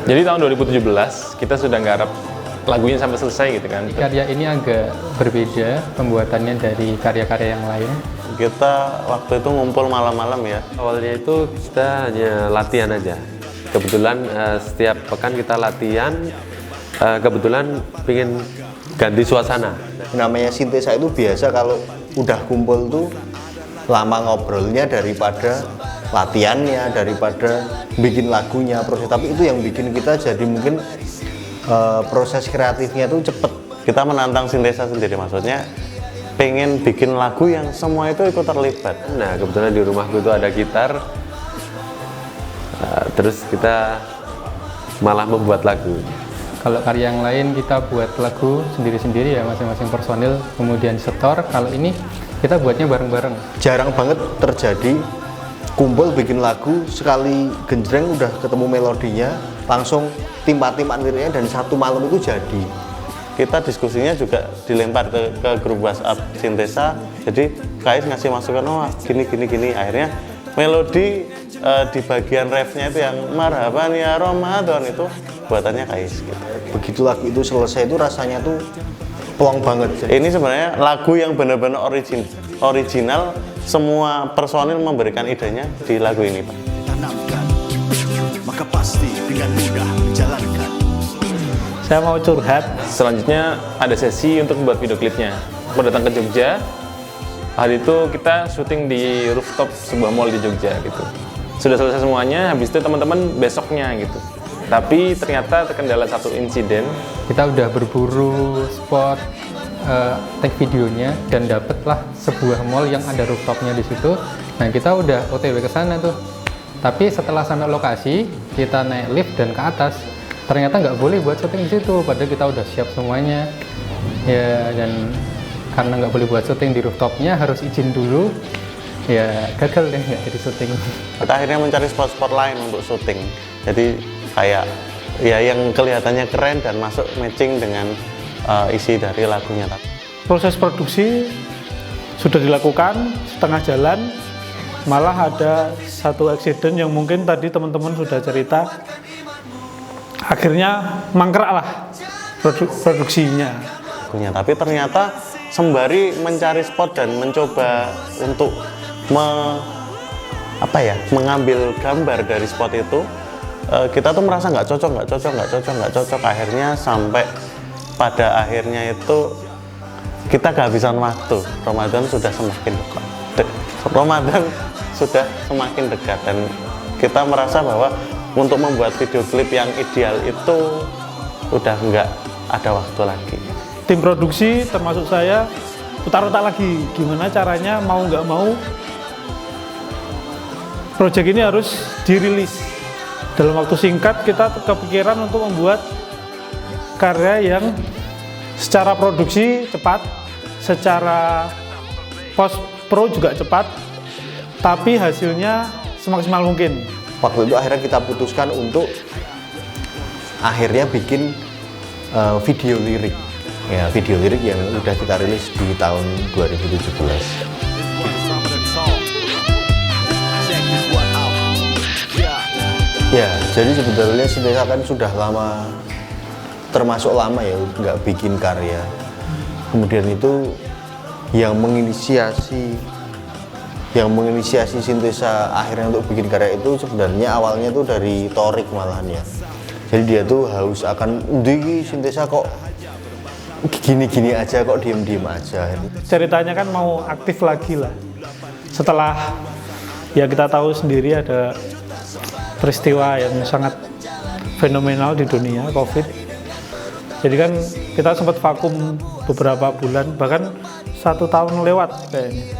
Jadi tahun 2017 kita sudah nggarap lagunya sampai selesai gitu kan. Karya ini agak berbeda pembuatannya dari karya-karya yang lain. Kita waktu itu ngumpul malam-malam ya. Awalnya itu kita hanya latihan aja. Kebetulan setiap pekan kita latihan, kebetulan pengen ganti suasana. Namanya Sintesa itu biasa kalau udah kumpul tuh lama ngobrolnya daripada latihannya, daripada bikin lagunya, proses. Tapi itu yang bikin kita jadi mungkin proses kreatifnya tuh cepet. Kita menantang Sintesa sendiri, maksudnya pengen bikin lagu yang semua itu ikut terlibat. Nah, kebetulan di rumahku itu ada gitar, terus kita malah membuat lagu. Kalau karya yang lain kita buat lagu sendiri-sendiri ya, masing-masing personil, kemudian setor. Kalau ini kita buatnya bareng-bareng. Jarang banget terjadi kumpul bikin lagu, sekali genjreng udah ketemu melodinya, langsung timpa-timpaan liriknya dan satu malam itu jadi. Kita diskusinya juga dilempar ke grup WhatsApp Sintesa, jadi Kais ngasih masukan, oh gini, akhirnya melodi di bagian refnya itu yang marhaban ya Ramadan itu buatannya Kais gitu. Begitu lagu itu selesai itu rasanya tuh plong banget. Ini sebenarnya lagu yang benar-benar original, semua personil memberikan idenya di lagu ini, Pak. Tanamkan, maka pasti dengan mudah menjalankan. Saya mau curhat. Selanjutnya ada sesi untuk membuat video klipnya. Aku datang ke Jogja. Hari itu kita syuting di rooftop sebuah mall di Jogja gitu. Sudah selesai semuanya, habis itu teman-teman besoknya gitu. Tapi ternyata terkendala satu insiden. Kita udah berburu spot take videonya dan dapatlah sebuah mall yang ada rooftopnya di situ. Nah, kita udah OTW ke sana tuh. Tapi setelah sampai lokasi, kita naik lift dan ke atas. Ternyata nggak boleh buat syuting di situ, padahal kita udah siap semuanya. Ya, dan karena nggak boleh buat syuting di rooftopnya, harus izin dulu. Ya, gagal deh nggak jadi syuting. Kita akhirnya mencari spot-spot lain untuk syuting. Jadi kayak ya yang kelihatannya keren dan masuk matching dengan isi dari lagunya. Proses produksi sudah dilakukan setengah jalan, malah ada satu eksiden yang mungkin tadi teman-teman sudah cerita. Akhirnya mangkrak lah produksinya. Tapi ternyata sembari mencari spot dan mencoba untuk mengambil gambar dari spot itu, kita tuh merasa nggak cocok. Akhirnya sampai pada akhirnya itu kita kehabisan waktu. Ramadan sudah semakin dekat dan kita merasa bahwa untuk membuat video klip yang ideal itu udah nggak ada waktu lagi. Tim produksi termasuk saya putar otak lagi, gimana caranya mau nggak mau proyek ini harus dirilis. Dalam waktu singkat kita kepikiran untuk membuat karya yang secara produksi cepat, secara post pro juga cepat, tapi hasilnya semaksimal mungkin. Waktu itu akhirnya kita putuskan untuk akhirnya bikin video lirik. Ya, video lirik yang udah kita rilis di tahun 2017. Ya, jadi sebetulnya Sintesa kan sudah lama, termasuk lama ya, nggak bikin karya. Kemudian itu yang menginisiasi Sintesa akhirnya untuk bikin karya itu sebenarnya awalnya tuh dari Torik malahan ya. Jadi dia tuh haus akan di Sintesa kok gini-gini aja, kok diem-diem aja. Ceritanya kan mau aktif lagi lah. Setelah ya kita tahu sendiri ada peristiwa yang sangat fenomenal di dunia, COVID. Jadi kan kita sempat vakum beberapa bulan, bahkan 1 tahun lewat kayaknya.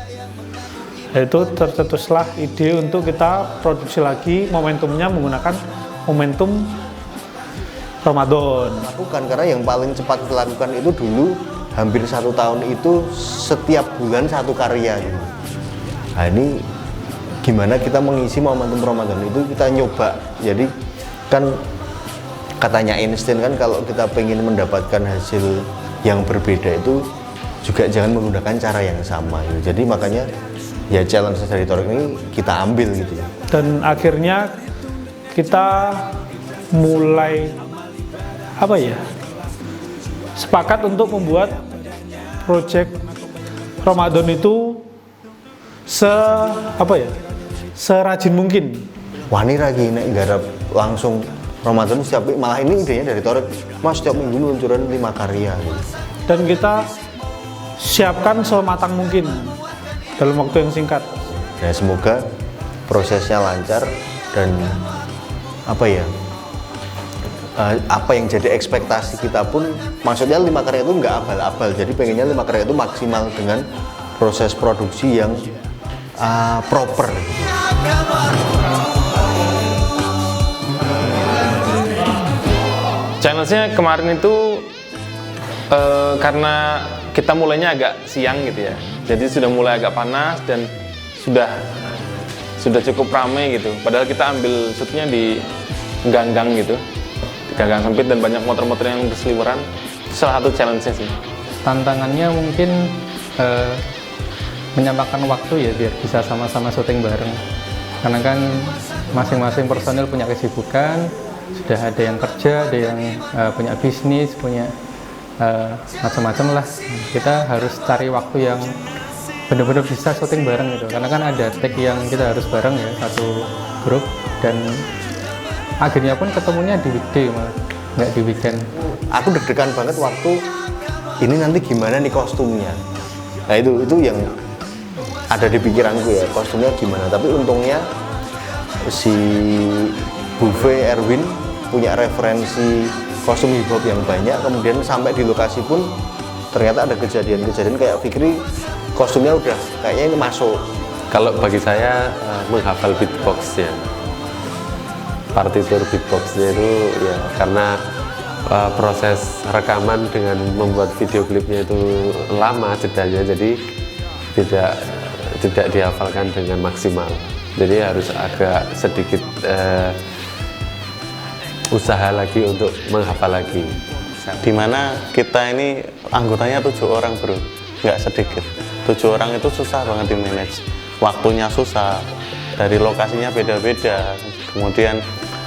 Itu tercetuslah ide untuk kita produksi lagi, momentumnya menggunakan momentum Ramadan. Lakukan karena yang paling cepat kita lakukan itu dulu hampir 1 tahun itu setiap bulan 1 karya gitu. Nah ini gimana kita mengisi momentum Ramadan itu, kita nyoba. Jadi kan katanya Einstein kan kalau kita pengen mendapatkan hasil yang berbeda itu juga jangan menggunakan cara yang sama gitu. Jadi makanya ya challenge dari Torik ini kita ambil gitu ya. Dan akhirnya kita mulai apa ya, sepakat untuk membuat project Ramadan itu serajin mungkin. Wani lagi nek garap langsung Ramadan setiap malah ini idenya dari Torik, Mas setiap minggu luncuran 5 karya gitu. Dan kita siapkan sematang mungkin dalam waktu yang singkat. Ya semoga prosesnya lancar dan apa yang jadi ekspektasi kita pun, maksudnya 5 karya itu nggak abal-abal, jadi pengennya 5 karya itu maksimal dengan proses produksi yang proper gitu. Challenge-nya kemarin itu karena kita mulainya agak siang gitu ya, jadi sudah mulai agak panas dan sudah cukup ramai gitu. Padahal kita ambil shootnya di gang-gang gitu, di gang-gang sempit dan banyak motor-motor yang berseliweran. Itu salah satu challenge-nya sih. Tantangannya mungkin menyamakan waktu ya, biar bisa sama-sama syuting bareng. Karena kan masing-masing personil punya kesibukan, sudah ada yang kerja, ada yang punya bisnis, punya macam-macam lah. Kita harus cari waktu yang benar-benar bisa syuting bareng gitu. Karena kan ada take yang kita harus bareng ya, satu grup, dan akhirnya pun ketemunya di weekday malah, nggak di weekend. Aku deg-degan banget waktu ini nanti gimana nih kostumnya. Nah itu yang ada di pikiranku ya, kostumnya gimana. Tapi untungnya si Buffet Erwin punya referensi kostum hip hop yang banyak. Kemudian sampai di lokasi pun ternyata ada kejadian-kejadian kayak Fikri kostumnya udah kayaknya ini masuk. Kalau bagi saya menghafal beatboxnya, partitur beatboxnya itu ya karena proses rekaman dengan membuat video klipnya itu lama jedanya, jadi tidak dihafalkan dengan maksimal. Jadi harus agak sedikit usaha lagi untuk menghafal lagi. Dimana kita ini anggotanya 7 orang bro, nggak sedikit. 7 orang itu susah banget di manage, waktunya susah, dari lokasinya beda-beda, kemudian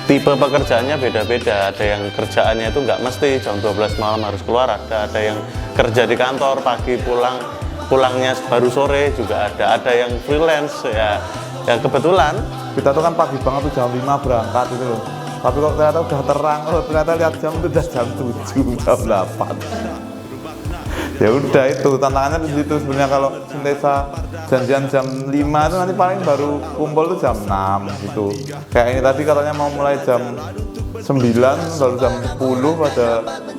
tipe pekerjaannya beda-beda. Ada yang kerjaannya itu nggak mesti jam 12 malam harus keluar, ada yang kerja di kantor pagi pulangnya baru sore juga ada yang freelance ya kebetulan kita tuh kan pagi banget tuh jam 5 berangkat itu loh, tapi kok ternyata udah terang, ternyata lihat jam itu udah jam 7, jam 8. Ya udah, itu tantangannya di situ sebenarnya. Kalau Sintesa janjian jam 5 itu nanti paling baru kumpul tuh jam 6 gitu. Kayak ini tadi katanya mau mulai jam 9 baru jam 10 pada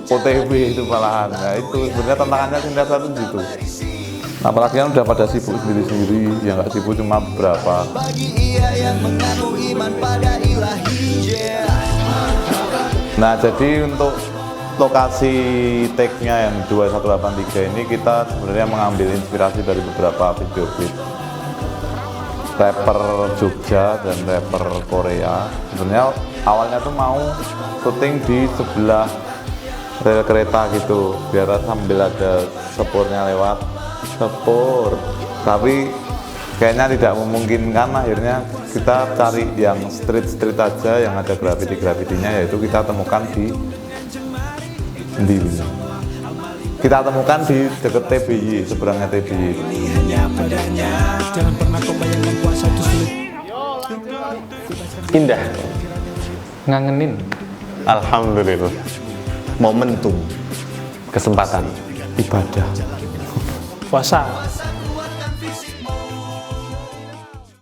OTW itu malahan. Nah itu sebenarnya tantangannya Sintesa tuh gitu. Apalagi kan udah pada sibuk sendiri-sendiri, ya nggak sibuk cuma beberapa. Nah jadi untuk lokasi take-nya yang 2183 ini kita sebenarnya mengambil inspirasi dari beberapa video klip rapper Jogja dan rapper Korea. Sebenarnya awalnya tuh mau syuting di sebelah rel kereta gitu, biar sambil ada sepurnya lewat, sepur. Tapi kayaknya tidak memungkinkan, akhirnya kita cari yang street aja yang ada graffiti-graffitinya, yaitu kita temukan di kita temukan di deket TBY, seberangnya TBY. Indah, Ngangenin. alhamdulillah. Momentum, Kesempatan Ibadah. Puasa.